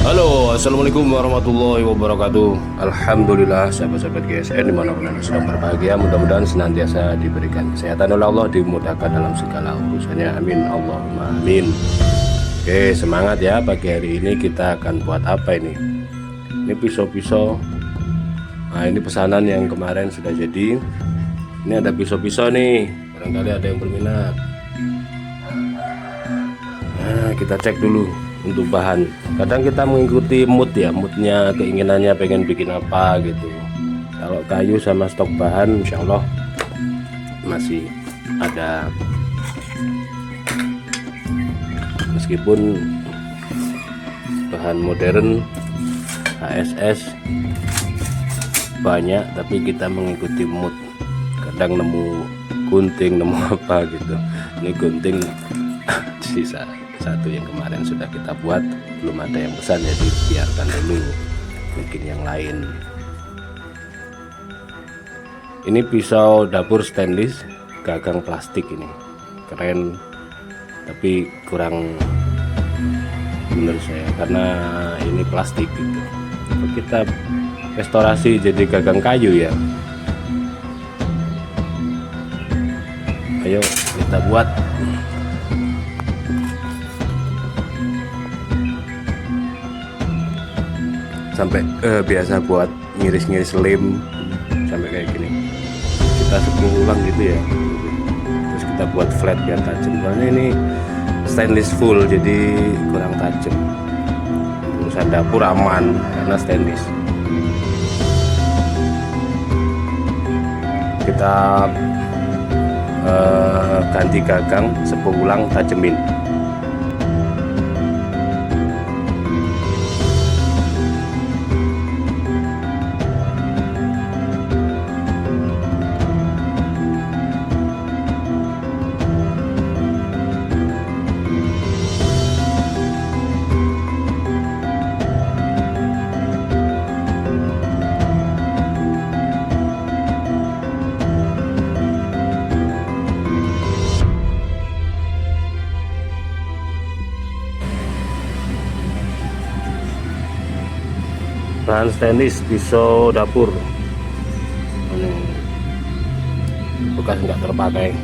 Halo, assalamualaikum warahmatullahi wabarakatuh. Alhamdulillah, sahabat-sahabat GSN dimanapun anda sedang berbahagia, mudah-mudahan senantiasa diberikan kesehatan oleh Allah, dimudahkan dalam segala urusannya. Amin, Allahumma amin. Oke, semangat ya. Pagi hari ini kita akan buat apa ini? Ini pisau-pisau. Nah, ini pesanan yang kemarin sudah jadi. Ini ada pisau-pisau nih, barangkali ada yang berminat. Nah, kita cek dulu untuk bahan. Kadang kita mengikuti mood ya, moodnya, keinginannya pengen bikin apa gitu. Kalau kayu sama stok bahan insya Allah masih ada, meskipun bahan modern HSS banyak, tapi kita mengikuti mood. Kadang nemu gunting, nemu apa gitu. Ini gunting sisa satu yang kemarin sudah kita buat, belum ada yang pesan, jadi biarkan dulu, mungkin yang lain. Ini pisau dapur stainless gagang plastik, ini keren tapi kurang menurut saya karena ini plastik gitu. Kita restorasi jadi gagang kayu ya. Ayo kita buat. Sampai biasa buat ngiris-ngiris lem sampai kayak gini, kita sepuluh ulang gitu ya, terus kita buat flat biar tajam. Soalnya ini stainless full jadi kurang tajam. Urusan dapur aman karena stainless. Kita ganti gagang, sepuluh ulang, tajemin. Bahan stainless, pisau dapur ini bekas nggak terpakai.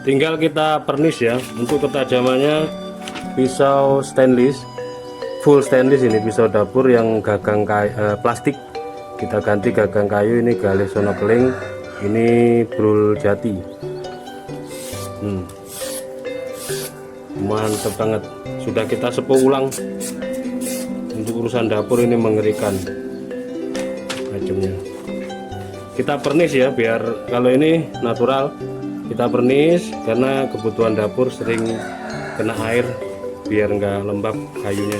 Tinggal kita pernis ya. Untuk ketajamannya pisau stainless, full stainless ini pisau dapur yang gagang plastik. Kita ganti gagang kayu, ini galih sono keling, ini brul jati. Mantep banget. Sudah kita sepuh ulang. Untuk urusan dapur ini mengerikan tajamnya. Kita pernis ya, biar kalau ini natural. Kita pernis karena kebutuhan dapur sering kena air biar enggak lembab kayunya.